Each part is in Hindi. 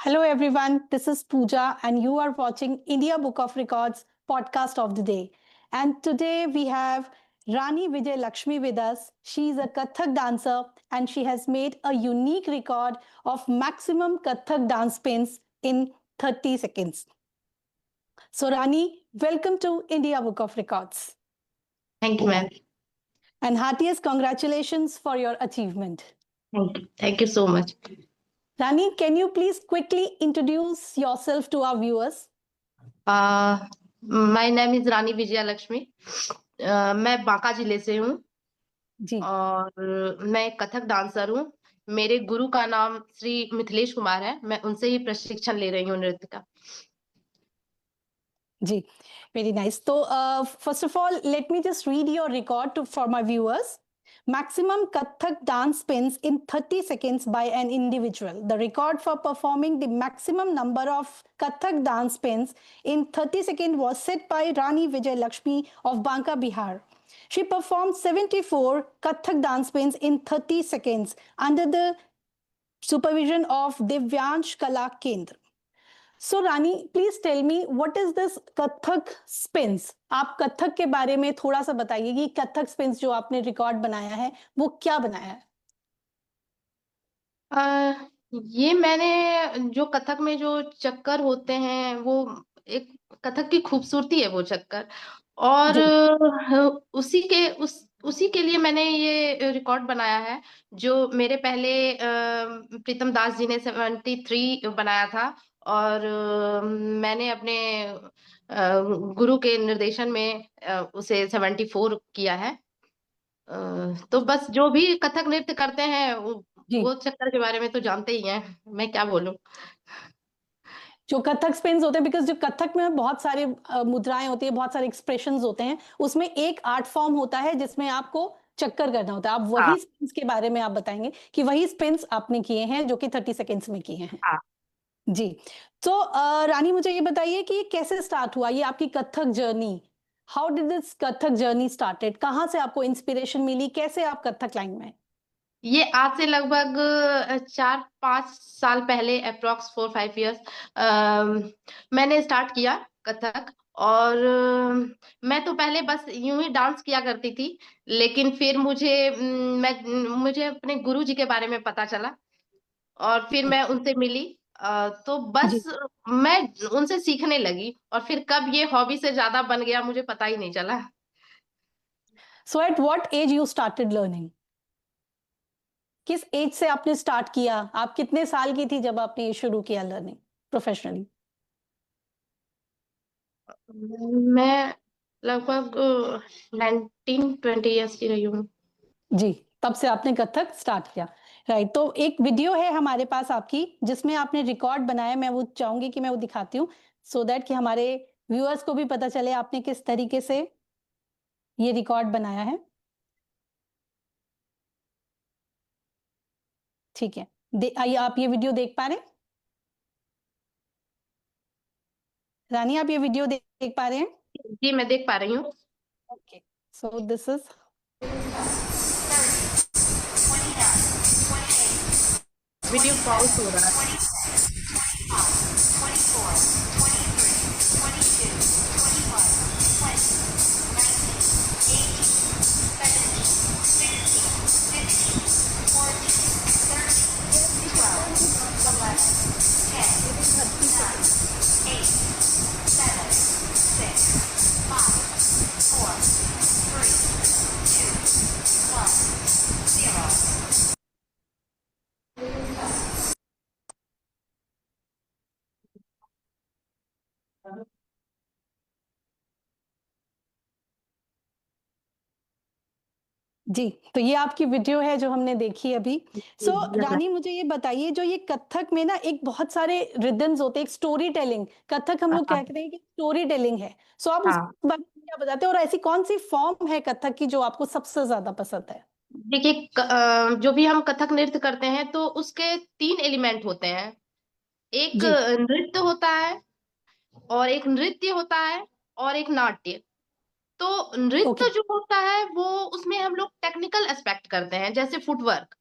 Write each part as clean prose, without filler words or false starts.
Hello everyone, this is Pooja and you are watching India Book of Records podcast of the day. And today we have Rani Vijay Lakshmi with us. She is a Kathak dancer and she has made a unique record of maximum Kathak dance spins in 30 seconds. So Rani, welcome to India Book of Records. Thank you, ma'am. And heartiest congratulations for your achievement. Thank you. Thank you so much. Rani, can you please quickly introduce yourself to our viewers? My name is रानी विजया लक्ष्मी. मैं बांका जिले से हूँ जी. और मैं कथक डांसर हूँ. मेरे गुरु का नाम श्री मिथिलेश कुमार है. मैं उनसे ही प्रशिक्षण ले रही हूँ नृत्य का. जी, very nice. So, first of all, let me just read your record for my viewers. Maximum Kathak dance spins in 30 seconds by an individual. The record for performing the maximum number of Kathak dance spins in 30 seconds was set by Rani Vijay Lakshmi of Banka, Bihar. She performed 74 Kathak dance spins in 30 seconds under the supervision of Divyansh Kala Kendra. So Rani, please tell me what is this Kathak spins? आप कथक के बारे में थोड़ा सा बताइए कि कथक स्पिन्स जो आपने रिकॉर्ड बनाया है वो क्या बनाया है? ये मैंने जो कथक में जो चक्कर होते हैं वो एक कथक की खूबसूरती है वो चक्कर और उसी के लिए मैंने ये रिकॉर्ड बनाया है जो मेरे पहले प्रीतम दास जी ने 73 बनाया था और मैंने अपने गुरु के निर्देशन में उसे 74 किया है. तो बस जो भी कथक नृत्य करते हैं वो चक्कर के बारे में तो जानते ही हैं. मैं क्या बोलूं. जो कथक स्पिन्स होते हैं, बिकॉज जो कथक में बहुत सारे मुद्राएं होती है, बहुत सारे एक्सप्रेशंस होते हैं, उसमें एक आर्ट फॉर्म होता है जिसमें आपको चक्कर करना होता है. आप वही स्पिन्स के बारे में आप बताएंगे कि वही स्पिन्स आपने किए हैं जो कि 30 सेकेंड्स में किए हैं. जी. तो रानी मुझे ये बताइए कि कैसे स्टार्ट हुआ ये आपकी Kathak journey. How did this Kathak journey started? कहाँ से आपको इंस्पिरेशन मिली? कैसे आप कथक लाइन में? ये आज से लगभग 4-5 साल पहले अप्रॉक्स 4-5 इयर्स मैंने स्टार्ट किया कथक और मैं तो पहले बस यूं ही डांस किया करती थी लेकिन फिर मुझे अपने गुरु जी के बारे में पता चला और फिर मैं उनसे मिली तो बस मैं उनसे सीखने लगी और फिर कब ये हॉबी से ज्यादा बन गया मुझे पता ही नहीं चला. So at what age you started learning? किस एज से आपने स्टार्ट किया? आप कितने साल की थी जब आपने ये शुरू किया लर्निंग प्रोफेशनली? मैं लगभग 19-20 इयर्स की रही हूँ. जी, तब से आपने कथक स्टार्ट किया. राइट. तो एक वीडियो है हमारे पास आपकी जिसमें आपने रिकॉर्ड बनाया. मैं वो चाहूंगी कि मैं वो दिखाती हूँ सो दैट कि हमारे व्यूअर्स को भी पता चले आपने किस तरीके से ये रिकॉर्ड बनाया है. ठीक है, आइए आप ये वीडियो देख पा रहे हैं? रानी आप ये वीडियो देख पा रहे हैं? जी मैं देख पा रही हूँ. Okay, so this is video pause हो रहा है. जी. तो ये आपकी वीडियो है जो हमने देखी अभी. सो रानी मुझे ये बताइए जो ये कथक में ना एक बहुत सारे रिदम्स होते हैं, एक स्टोरी टेलिंग. कथक हम लोग कहते हैं कि स्टोरी टेलिंग है. सो आप उस बारे में क्या बताते हैं और ऐसी कौन सी फॉर्म है कथक की जो आपको सबसे ज्यादा पसंद है? देखिए जो भी हम कथक नृत्य करते हैं तो उसके 3 एलिमेंट होते हैं. एक नृत्य होता है और एक नृत्य होता है और एक नाट्य. तो नृत्य जो होता है वो उसमें हम लोग टेक्निकल एस्पेक्ट करते हैं जैसे फुटवर्क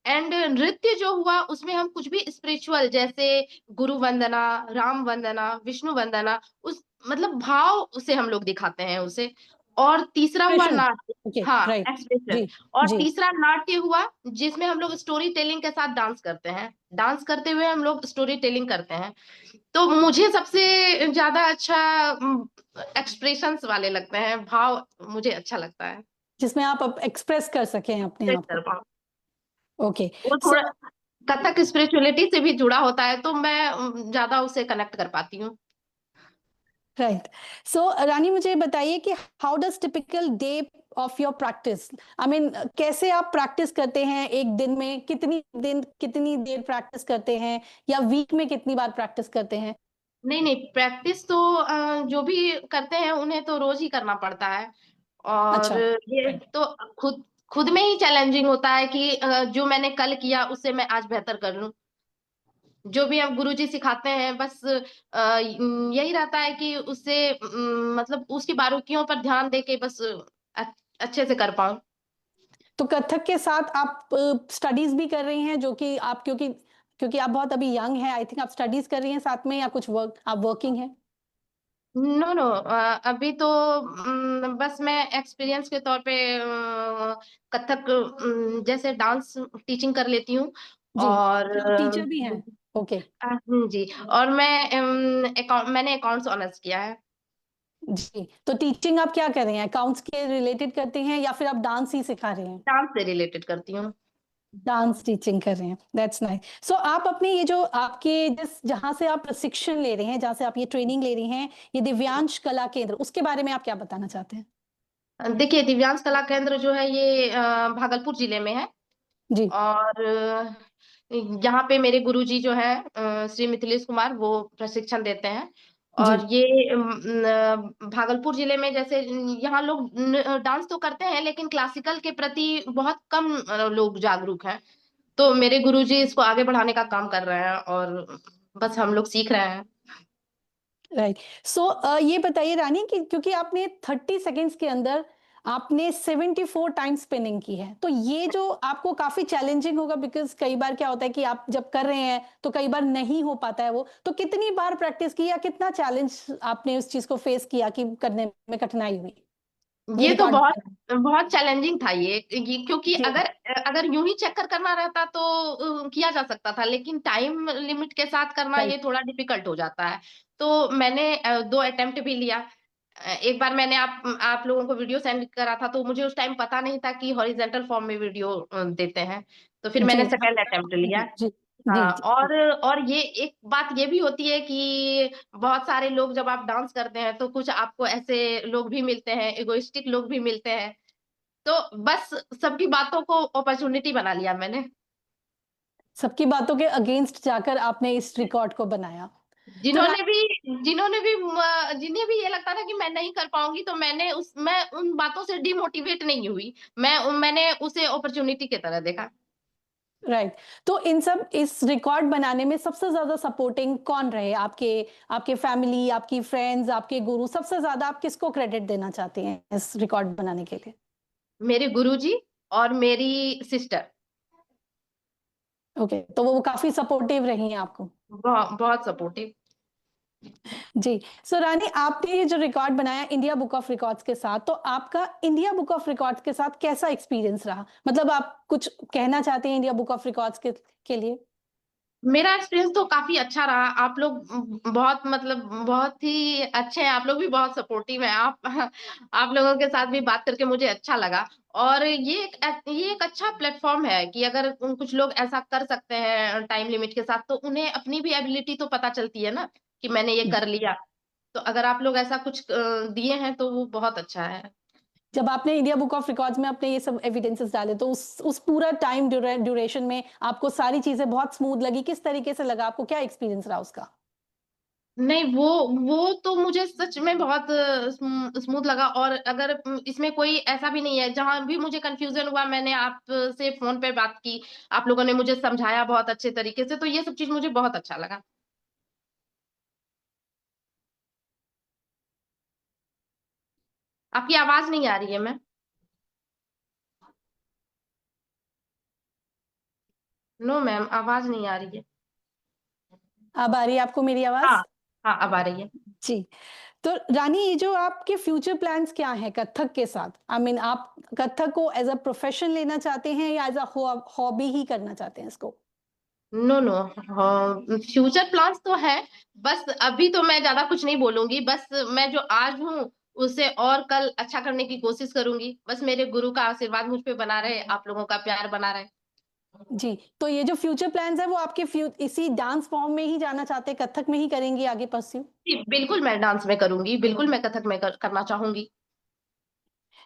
एंड नृत्य जो हुआ उसमें हम कुछ भी स्पिरिचुअल, जैसे गुरु वंदना, राम वंदना, विष्णु वंदना, उस मतलब भाव से हम लोग दिखाते हैं उसे। और तीसरा हुआ एक्सप्रेशन। नाट्य। ओके, हाँ, राइट। एक्सप्रेशन। जी। और जी। तीसरा नाट्य हुआ, जिसमें हम लोग स्टोरी टेलिंग के साथ डांस करते हैं। डांस करते हुए हम लोग स्टोरी टेलिंग करते हैं। तो मुझे सबसे ज्यादा अच्छा एक्सप्रेशंस वाले लगते हैं, भाव मुझे अच्छा लगता है। जिसमें आप एक्सप्रेस कर सकें अपने एक्सप्रेस आप कर को। पाऊँ। ओके। वो सो थोड़ा कथक स्पिरिचुअलिटी से भी जुड़ा होता है, तो मैं ज्यादा उसे कनेक्ट कर पाती हूँ। राइट। सो रानी, मुझे बताइए कि how does typical day of your practice, I mean कैसे आप प्रैक्टिस करते हैं? एक दिन में कितनी देर प्रैक्टिस करते हैं, या वीक में कितनी बार प्रैक्टिस करते हैं? नहीं नहीं, प्रैक्टिस तो जो भी करते हैं उन्हें तो रोज ही करना पड़ता है। और अच्छा। ये राइट। तो खुद खुद में ही चैलेंजिंग होता है कि जो मैंने कल किया उससे मैं आज बेहतर कर लूं। जो भी अब गुरुजी सिखाते हैं, बस यही रहता है कि उससे मतलब उसकी बारीकियों पर ध्यान दे के बस अच्छे से कर पाऊं। तो कथक के साथ आप स्टडीज भी कर रही हैं, जो कि आप, क्योंकि क्योंकि आप बहुत अभी यंग हैं, आई थिंक आप स्टडीज कर रही हैं साथ में, या कुछ वर्क, आप वर्किंग हैं? नो नो, अभी तो बस मैं एक्सपीरियंस के तौर पे कथक जैसे डांस टीचिंग कर लेती हूँ। जी। और तो आप टीचर भी हैं? ओके। जी। और मैंने अकाउंट्स ऑनर्स किया है। जी, तो टीचिंग आप क्या कर रहे हैं? अकाउंट्स के रिलेटेड करते हैं, या फिर आप डांस ही सिखा रहे हैं? डांस से रिलेटेड करती हूँ। डांस टीचिंग कर रहे हैं, दैट्स नाइस। सो आप अपने ये जो आपके जिस जहाँ से आप प्रशिक्षण ले रहे हैं, जहाँ से आप ये ट्रेनिंग ले रही हैं, ये दिव्यांश कला केंद्र, उसके बारे में आप क्या बताना चाहते हैं? देखिए, दिव्यांश कला केंद्र जो है ये भागलपुर जिले में है। जी। और यहाँ पे मेरे गुरुजी जो है श्री मिथिलेश कुमार, वो प्रशिक्षण देते हैं। जी। और ये भागलपुर जिले में जैसे यहाँ लोग डांस तो करते हैं, लेकिन क्लासिकल के प्रति बहुत कम लोग जागरूक हैं। तो मेरे गुरुजी इसको आगे बढ़ाने का काम कर रहे हैं, और बस हम लोग सीख रहे हैं। राइट। सो ये बताइए रानी, कि क्योंकि आपने 30 सेकेंड्स के अंदर आपने 74 टाइम स्पिनिंग की है, तो ये जो आपको काफी चैलेंजिंग होगा, बिकॉज कई बार क्या होता है कि आप जब कर रहे हैं तो कई बार नहीं हो पाता है वो, तो कितनी बार प्रैक्टिस की, या कितना चैलेंज आपने उस चीज को फेस किया कि करने में कठिनाई हुई ये ये तो रिकॉर्ड? बहुत बहुत चैलेंजिंग था ये क्योंकि जी। अगर अगर यूं ही चेक कर करना रहता तो किया जा सकता था, लेकिन टाइम लिमिट के साथ करना राइट। ये थोड़ा डिफिकल्ट हो जाता है। तो मैंने 2 अटेम्प्ट भी लिया। एक बार मैंने आप लोगों को वीडियो सेंड करा था, तो मुझे उस टाइम पता नहीं था कि हॉरिजेंटल फॉर्म में वीडियो देते हैं। तो फिर जी। मैंने सेकेंड अटेम्प्ट लिया। जी। जी। जी। हाँ, जी। और ये एक बात ये भी होती है कि बहुत सारे लोग जब आप डांस करते हैं तो कुछ आपको ऐसे लोग भी मिलते हैं, इगोइस्टिक लोग भी मिलते हैं। तो बस सबकी बातों को अपॉर्चुनिटी बना लिया मैंने। सबकी बातों के अगेंस्ट जाकर आपने इस रिकॉर्ड को बनाया। तो जिन्होंने भी जिन्हें भी ये लगता था कि मैं नहीं कर पाऊंगी, तो मैं उन बातों से डिमोटिवेट नहीं हुई। मैंने उसे अपॉर्चुनिटी की तरह देखा। राइट। तो इन सब इस रिकॉर्ड बनाने में सबसे ज्यादा सपोर्टिंग कौन रहे? आपके आपके फैमिली, आपकी फ्रेंड्स, आपके गुरु, सबसे ज्यादा आप किसको क्रेडिट देना चाहते हैं इस रिकॉर्ड बनाने के लिए? मेरे गुरुजी और मेरी सिस्टर ओके, तो वो काफी सपोर्टिव रही हैं आपको? बहुत बहुत सपोर्टिव। जी। सो रानी, आपने ये जो रिकॉर्ड बनाया इंडिया बुक ऑफ रिकॉर्ड्स के साथ, तो आपका इंडिया बुक ऑफ रिकॉर्ड्स के साथ कैसा एक्सपीरियंस रहा? मतलब आप कुछ कहना चाहते हैं इंडिया बुक ऑफ रिकॉर्ड्स के लिए? मेरा एक्सपीरियंस तो काफी अच्छा रहा। आप लोग बहुत मतलब बहुत ही अच्छे हैं। आप लोग भी बहुत सपोर्टिव हैं। आप आप लोगों के साथ भी बात करके मुझे अच्छा लगा। और ये एक अच्छा प्लेटफॉर्म है कि अगर कुछ लोग ऐसा कर सकते हैं टाइम लिमिट के साथ, तो उन्हें अपनी भी एबिलिटी तो पता चलती है ना, कि मैंने ये कर लिया। तो अगर आप लोग ऐसा कुछ दिए हैं तो वो बहुत अच्छा है। जब आपने इंडिया बुक ऑफ रिकॉर्ड्स में अपने ये सब एविडेंसेस डाले, तो उस पूरा टाइम ड्यूरेशन में आपको सारी चीजें बहुत स्मूथ लगी? किस तरीके से लगा आपको? क्या एक्सपीरियंस रहा उसका? नहीं, वो तो मुझे सच में बहुत स्मूथ लगा। और अगर इसमें कोई ऐसा भी नहीं है जहां भी मुझे कंफ्यूजन हुआ, मैंने आप से फोन पे बात की। आप लोगों ने मुझे समझाया बहुत अच्छे तरीके से, तो ये सब चीज मुझे बहुत अच्छा लगा। आपकी आवाज नहीं आ रही है। मैं नो मैम, आवाज नहीं आ रही है। अब आ रही है आपको मेरी आवाज? हाँ, हाँ, अब आ रही है। जी। तो रानी, ये जो आपके फ्यूचर प्लान्स क्या हैं कथक के साथ? आई मीन आप कथक को एज अ प्रोफेशन लेना चाहते हैं या एज अ हॉबी ही करना चाहते हैं इसको? नो नो, फ्यूचर प्लान्स तो है। बस अभी तो मैं ज्यादा कुछ नहीं बोलूंगी। बस मैं जो आज हूँ उसे और कल अच्छा करने की कोशिश करूंगी। बस मेरे गुरु का आशीर्वाद मुझ पे बना रहे, आप लोगों का प्यार बना रहे। जी, तो ये जो फ्यूचर प्लान्स है वो आपके इसी डांस फॉर्म में ही जाना चाहते हैं, कथक में ही करेंगी आगे परस्यू? जी, बिल्कुल मैं डांस में करूंगी, बिल्कुल मैं कथक में करना चाहूंगी।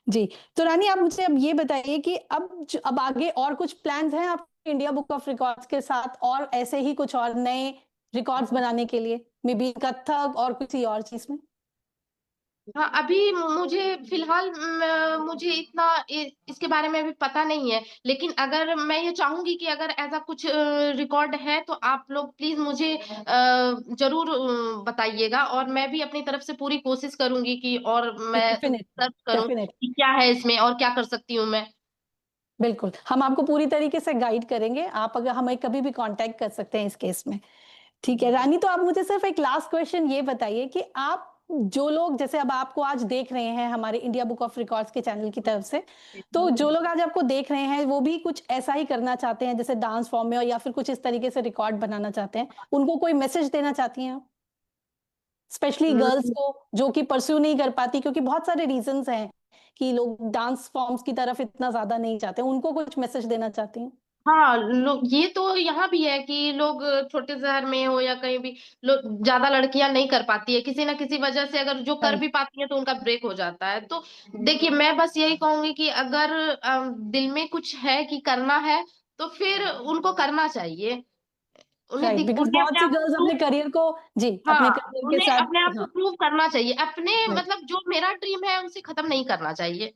जी, तो रानी आप मुझे अब ये बताइए कि अब आगे और कुछ प्लान्स हैं आपके इंडिया बुक ऑफ रिकॉर्ड्स के साथ, और ऐसे ही कुछ और नए रिकॉर्ड्स बनाने के लिए, मे बी कथक और किसी और चीज में? हाँ, अभी मुझे फिलहाल मुझे इतना इसके बारे में अभी पता नहीं है। लेकिन अगर मैं ये चाहूंगी कि अगर ऐसा कुछ रिकॉर्ड है तो आप लोग प्लीज मुझे जरूर बताइएगा, और मैं भी अपनी तरफ से पूरी कोशिश करूंगी कि और मैं डेफिनेटली, सर्च करूं डेफिनेटली। कि क्या है इसमें और क्या कर सकती हूँ मैं। बिल्कुल, हम आपको पूरी तरीके से गाइड करेंगे। आप अगर हमें कभी भी कांटेक्ट कर सकते हैं इस केस में। ठीक है रानी, तो आप मुझे सिर्फ एक लास्ट क्वेश्चन ये बताइए कि आप, जो लोग जैसे अब आपको आज देख रहे हैं हमारे इंडिया बुक ऑफ रिकॉर्ड्स के चैनल की तरफ से, तो जो लोग आज आपको देख रहे हैं वो भी कुछ ऐसा ही करना चाहते हैं जैसे डांस फॉर्म में, और या फिर कुछ इस तरीके से रिकॉर्ड बनाना चाहते हैं, उनको कोई मैसेज देना चाहती हैं आप? स्पेशली गर्ल्स हम्म, को जो कि परस्यू नहीं कर पाती, क्योंकि बहुत सारे रीजंस हैं कि लोग डांस फॉर्म्स की तरफ इतना ज्यादा नहीं चाहते, उनको कुछ मैसेज देना चाहती हैं? हाँ, लोग ये तो यहाँ भी है कि लोग छोटे शहर में हो या कहीं भी, लोग ज्यादा लड़कियां नहीं कर पाती है किसी ना किसी वजह से। अगर जो कर राइट, भी पाती है तो उनका ब्रेक हो जाता है। तो देखिए, मैं बस यही कहूंगी कि अगर दिल में कुछ है कि करना है तो फिर उनको करना चाहिए। राइट, बिकॉज उन्हें बहुत अपने सी आप को गर्ल्स अपने प्रूव, करियर को, जी, अपने हाँ, करियर के उन्हें साथ, अपने आप को हाँ, प्रूव करना चाहिए। अपने राइट। मतलब जो मेरा ड्रीम है उसे खत्म नहीं करना चाहिए।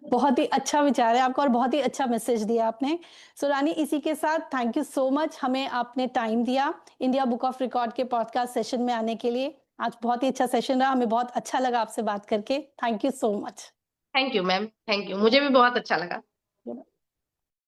बहुत ही अच्छा विचार है आपका और बहुत ही अच्छा मैसेज दिया आपने। सो रानी, इसी के साथ थैंक यू सो मच, हमें आपने टाइम दिया इंडिया बुक ऑफ रिकॉर्ड के पॉडकास्ट सेशन में आने के लिए। आज बहुत ही अच्छा सेशन रहा, हमें बहुत अच्छा लगा आपसे बात करके। Thank you so much. Thank you ma'am, thank you, मुझे भी बहुत अच्छा लगा।